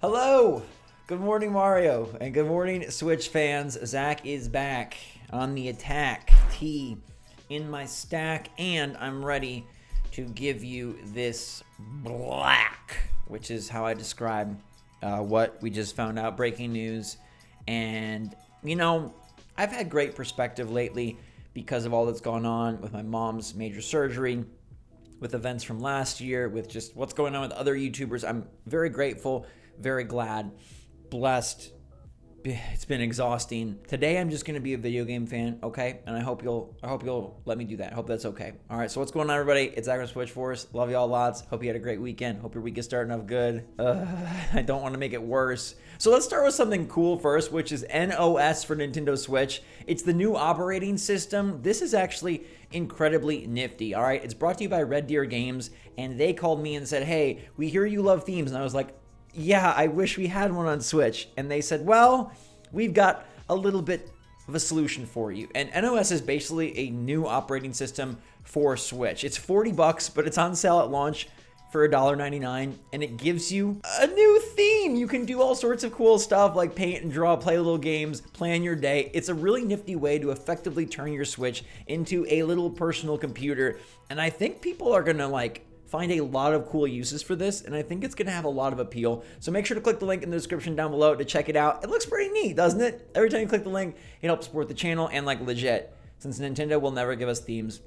Hello! Good morning, Mario, and good morning, Switch fans. Zach is back on the attack. Tea in my stack, and I'm ready to give you this black, which is how I describe what we just found out, breaking news. And, you know, I've had great perspective lately because of all that's gone on with my mom's major surgery, with events from last year, with just what's going on with other YouTubers. I'm very grateful, very glad, blessed. It's been exhausting. Today I'm just gonna be a video game fan, okay? And I hope you'll let me do that. I hope that's okay. All right, so what's going on, everybody? It's Zach from SwitchForce. Love y'all lots. Hope you had a great weekend. Hope your week is starting off good. I don't want to make it worse. So let's start with something cool first, which is NOS for Nintendo Switch. It's the new operating system. This is actually incredibly nifty, all right? It's brought to you by Red Deer Games, and they called me and said, hey, we hear you love themes. And I was like, yeah, I wish we had one on Switch. And they said, well, we've got a little bit of a solution for you. And NOS is basically a new operating system for Switch. It's $40, but it's on sale at launch for $1.99, and it gives you a new theme. You can do all sorts of cool stuff like paint and draw, play little games, plan your day. It's a really nifty way to effectively turn your Switch into a little personal computer. And I think people are gonna find a lot of cool uses for this, and I think it's gonna have a lot of appeal. So make sure to click the link in the description down below to check it out. It looks pretty neat, doesn't it? Every time you click the link, it helps support the channel, and legit, since Nintendo will never give us themes,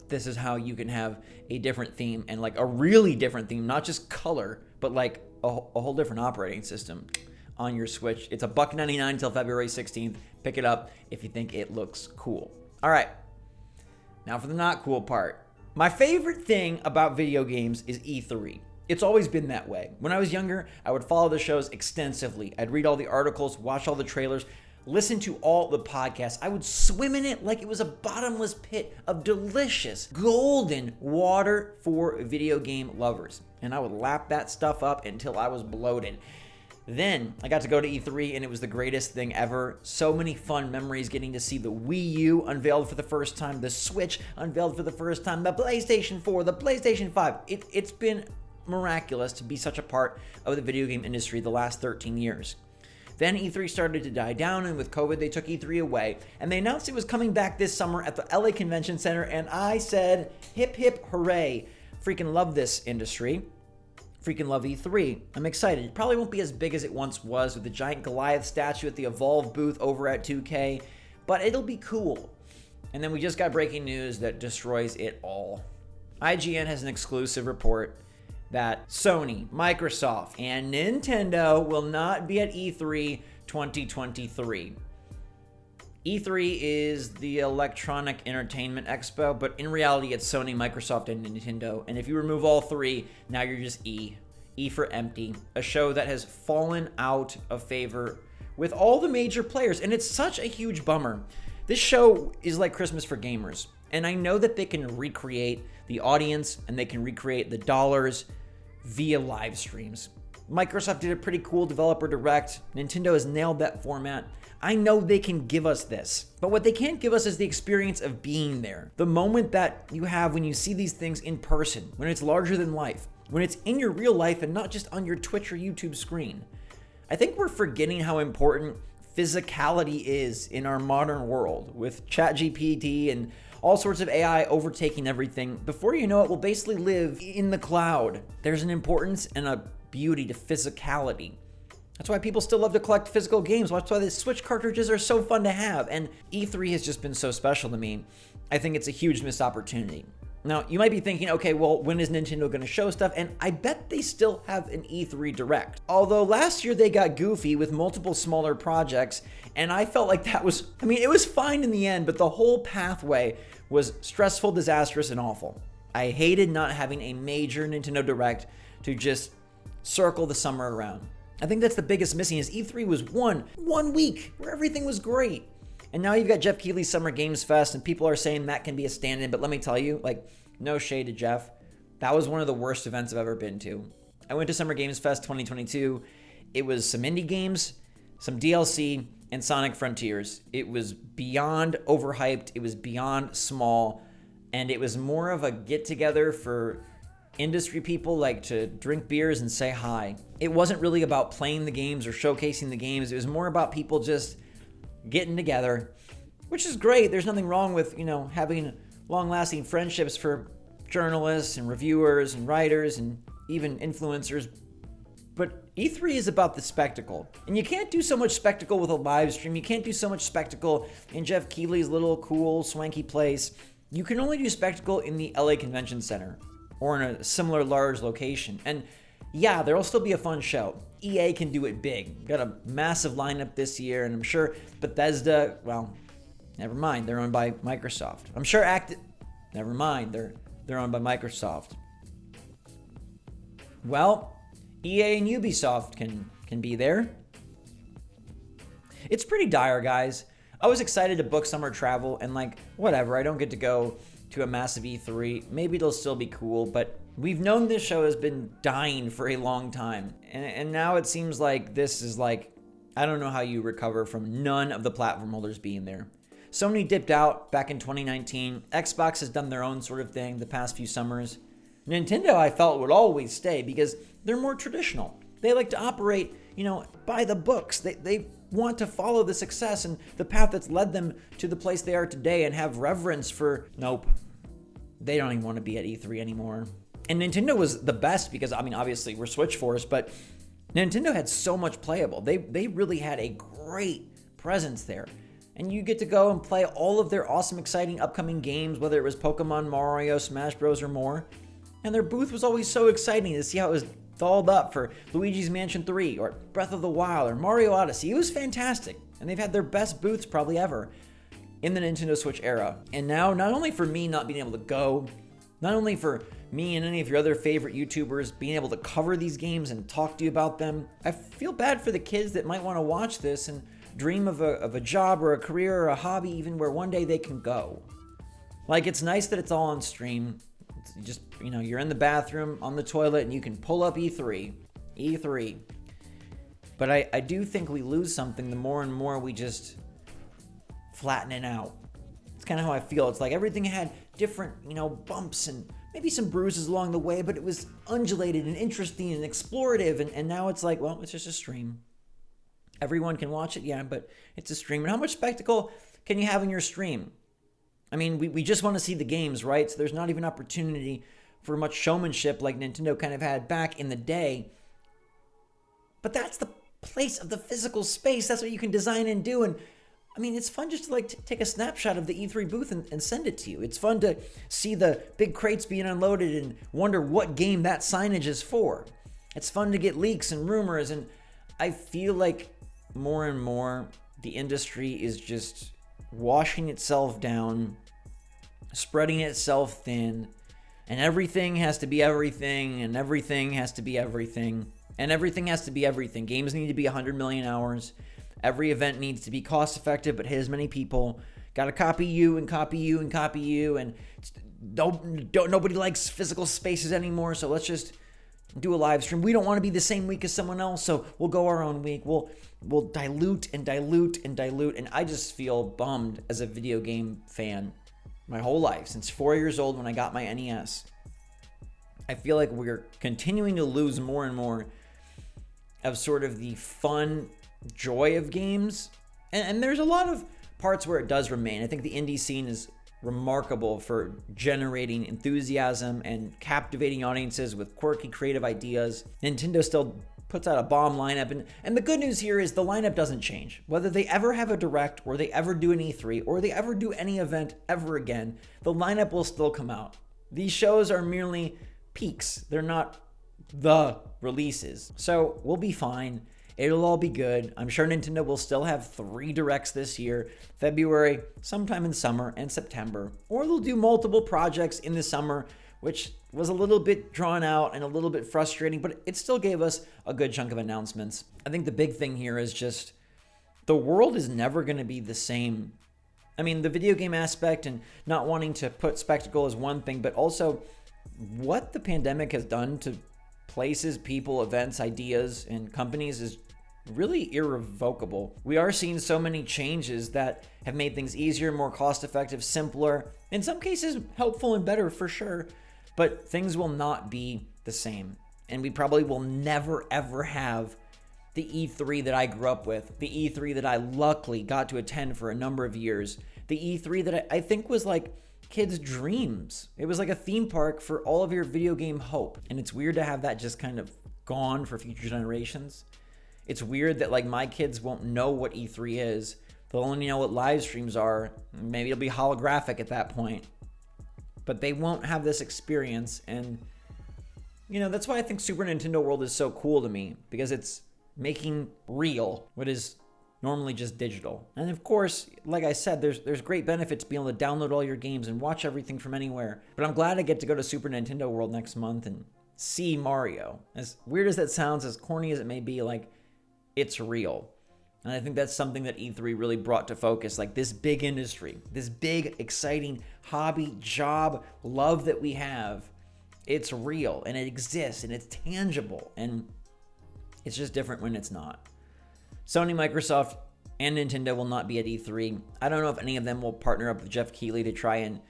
this is how you can have a different theme, and a really different theme, not just color, but a whole different operating system on your Switch. It's $1.99 until February 16th. Pick it up if you think it looks cool. All right, now for the not cool part. My favorite thing about video games is E3. It's always been that way. When I was younger, I would follow the shows extensively. I'd read all the articles, watch all the trailers, listen to all the podcasts. I would swim in it like it was a bottomless pit of delicious, golden water for video game lovers. And I would lap that stuff up until I was bloated. Then I got to go to E3, and it was the greatest thing ever. So many fun memories getting to see the Wii U unveiled for the first time, the Switch unveiled for the first time, the PlayStation 4, the PlayStation 5. It's been miraculous to be such a part of the video game industry the last 13 years. Then E3 started to die down, and with COVID, they took E3 away, and they announced it was coming back this summer at the LA Convention Center, and I said, hip, hip, hooray. Freaking love this industry. Freaking love E3. I'm excited. It probably won't be as big as it once was with the giant Goliath statue at the Evolve booth over at 2K, but it'll be cool. And then we just got breaking news that destroys it all. IGN has an exclusive report that Sony, Microsoft, and Nintendo will not be at E3 2023. E3 is the Electronic Entertainment Expo, but in reality, it's Sony, Microsoft, and Nintendo. And if you remove all three, now you're just E. E for empty. A show that has fallen out of favor with all the major players, and it's such a huge bummer. This show is like Christmas for gamers, and I know that they can recreate the audience, and they can recreate the dollars via live streams. Microsoft did a pretty cool developer direct. Nintendo has nailed that format. I know they can give us this, but what they can't give us is the experience of being there. The moment that you have when you see these things in person, when it's larger than life, when it's in your real life and not just on your Twitch or YouTube screen. I think we're forgetting how important physicality is in our modern world with ChatGPT and all sorts of AI overtaking everything. Before you know it, we'll basically live in the cloud. There's an importance and a beauty to physicality. That's why people still love to collect physical games. That's why the Switch cartridges are so fun to have. And E3 has just been so special to me. I think it's a huge missed opportunity. Now, you might be thinking, okay, well, when is Nintendo going to show stuff? And I bet they still have an E3 Direct. Although last year they got goofy with multiple smaller projects, and I felt like that was, it was fine in the end, but the whole pathway was stressful, disastrous, and awful. I hated not having a major Nintendo Direct to just circle the summer around. I think that's the biggest missing is E3 was one week where everything was great. And now you've got Jeff Keighley's Summer Games Fest, and people are saying that can be a stand-in. But let me tell you, no shade to Jeff. That was one of the worst events I've ever been to. I went to Summer Games Fest 2022. It was some indie games, some DLC, and Sonic Frontiers. It was beyond overhyped. It was beyond small. And it was more of a get-together for industry people like to drink beers and say hi. It wasn't really about playing the games or showcasing the games. It was more about people just getting together, which is great. There's nothing wrong with, having long-lasting friendships for journalists and reviewers and writers and even influencers. But E3 is about the spectacle. And you can't do so much spectacle with a live stream. You can't do so much spectacle in Jeff Keighley's little cool, swanky place. You can only do spectacle in the LA Convention Center or in a similar large location. And yeah, there'll still be a fun show. EA can do it big. Got a massive lineup this year, and I'm sure Bethesda, well, never mind, they're owned by Microsoft. I'm sure never mind, they're owned by Microsoft. Well, EA and Ubisoft can be there. It's pretty dire, guys. I was excited to book summer travel, and whatever, I don't get to go to a massive E3. Maybe it'll still be cool, but we've known this show has been dying for a long time. And now it seems like this is I don't know how you recover from none of the platform holders being there. Sony dipped out back in 2019. Xbox has done their own sort of thing the past few summers. Nintendo, I felt, would always stay because they're more traditional. They like to operate, by the books. They want to follow the success and the path that's led them to the place they are today and have reverence for, nope. They don't even want to be at E3 anymore. And Nintendo was the best because, obviously we're SwitchForce, but Nintendo had so much playable. They really had a great presence there. And you get to go and play all of their awesome, exciting upcoming games, whether it was Pokemon, Mario, Smash Bros, or more. And their booth was always so exciting to see how it was dolled up for Luigi's Mansion 3 or Breath of the Wild or Mario Odyssey. It was fantastic. And they've had their best booths probably ever in the Nintendo Switch era. And now, not only for me not being able to go, not only for me and any of your other favorite YouTubers being able to cover these games and talk to you about them, I feel bad for the kids that might want to watch this and dream of a job or a career or a hobby even where one day they can go. It's nice that it's all on stream. It's just, you're in the bathroom, on the toilet, and you can pull up E3. But I do think we lose something the more and more we just flatten it out. It's kind of how I feel. It's like everything had different, bumps and maybe some bruises along the way, but it was undulated and interesting and explorative. And now it's like, well, it's just a stream. Everyone can watch it, yeah, but it's a stream. And how much spectacle can you have in your stream? We just want to see the games, right? So there's not even opportunity for much showmanship like Nintendo kind of had back in the day. But that's the place of the physical space. That's what you can design and do. And it's fun just to take a snapshot of the E3 booth and send it to you. It's fun to see the big crates being unloaded and wonder what game that signage is for. It's fun to get leaks and rumors. And I feel like more and more the industry is just washing itself down, spreading itself thin, and everything has to be everything, and everything has to be everything, and everything has to be everything. Games need to be 100 million hours. Every event needs to be cost effective but hit as many people. Got to copy you and copy you and copy you, and nobody likes physical spaces anymore, so let's just do a live stream. We don't want to be the same week as someone else, so we'll go our own week. We'll dilute and dilute and dilute, and I just feel bummed as a video game fan my whole life, since 4 years old when I got my NES. I feel like we're continuing to lose more and more of sort of the fun joy of games, and there's a lot of parts where it does remain. I think the indie scene is remarkable for generating enthusiasm and captivating audiences with quirky creative ideas. Nintendo still puts out a bomb lineup, and the good news here is the lineup doesn't change. Whether they ever have a direct, or they ever do an E3, or they ever do any event ever again, the lineup will still come out. These shows are merely peaks. They're not the releases. So we'll be fine. It'll all be good. I'm sure Nintendo will still have 3 directs this year, February, sometime in summer, and September. Or they'll do multiple projects in the summer, which was a little bit drawn out and a little bit frustrating, but it still gave us a good chunk of announcements. I think the big thing here is just the world is never going to be the same. The video game aspect and not wanting to put spectacle as one thing, but also what the pandemic has done to places, people, events, ideas, and companies is really irrevocable. We are seeing so many changes that have made things easier, more cost-effective, simpler, in some cases helpful and better for sure. But things will not be the same. And we probably will never, ever have the E3 that I grew up with, the E3 that I luckily got to attend for a number of years, the E3 that I think was like kids' dreams. It was like a theme park for all of your video game hope. And it's weird to have that just kind of gone for future generations. It's weird that like my kids won't know what E3 is. They'll only know what live streams are. Maybe it'll be holographic at that point. But they won't have this experience. And, you know, that's why I think Super Nintendo World is so cool to me, because it's making real what is normally just digital. And of course, like I said, there's great benefits being able to download all your games and watch everything from anywhere. But I'm glad I get to go to Super Nintendo World next month and see Mario. As weird as that sounds, as corny as it may be, like, it's real. And I think that's something that E3 really brought to focus, like this big industry, this big, exciting hobby, job, love that we have. It's real and it exists and it's tangible, and it's just different when it's not. Sony, Microsoft, and Nintendo will not be at E3. I don't know if any of them will partner up with Jeff Keighley to try and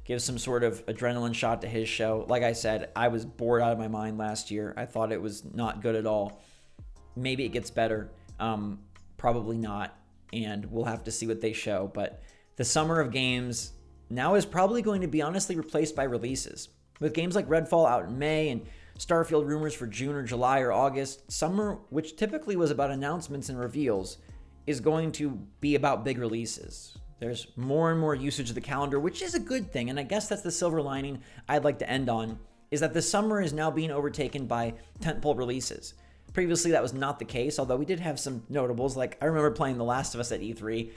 give some sort of adrenaline shot to his show. Like I said, I was bored out of my mind last year. I thought it was not good at all. Maybe it gets better. Probably not. And we'll have to see what they show. But the summer of games now is probably going to be honestly replaced by releases. With games like Redfall out in May and Starfield rumors for June or July or August, summer, which typically was about announcements and reveals, is going to be about big releases. There's more and more usage of the calendar, which is a good thing. And I guess that's the silver lining I'd like to end on, is that the summer is now being overtaken by tentpole releases. Previously, that was not the case, although we did have some notables. Like, I remember playing The Last of Us at E3.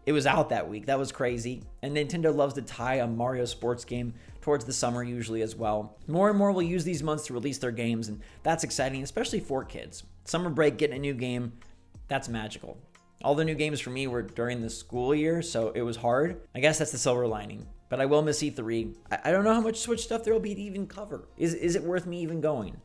It was out that week. That was crazy. And Nintendo loves to tie a Mario sports game towards the summer usually as well. More and more will use these months to release their games, and that's exciting, especially for kids. Summer break, getting a new game, that's magical. All the new games for me were during the school year, so it was hard. I guess that's the silver lining. But I will miss E3. I don't know how much Switch stuff there will be to even cover. Is it worth me even going?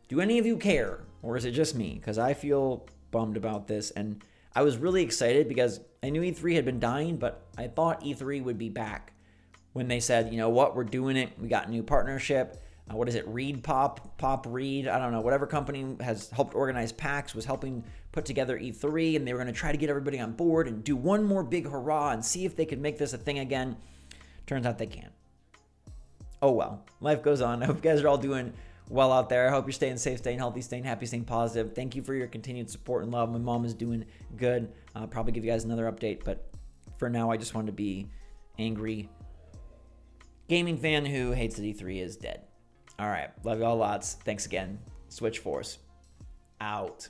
Do any of you care? Or is it just me? Because I feel bummed about this. And I was really excited because I knew E3 had been dying, but I thought E3 would be back when they said, you know what, we're doing it. We got a new partnership. What is it? Reed Pop Reed? I don't know. Whatever company has helped organize PAX was helping put together E3, and they were going to try to get everybody on board and do one more big hurrah and see if they could make this a thing again. Turns out they can't. Oh well. Life goes on. I hope you guys are all doing well out there. I hope you're staying safe, staying healthy, staying happy, staying positive. Thank you for your continued support and love. My mom is doing good. I'll probably give you guys another update, but for now, I just wanted to be angry gaming fan who hates that E3 is dead. All right. Love y'all lots. Thanks again. SwitchForce out.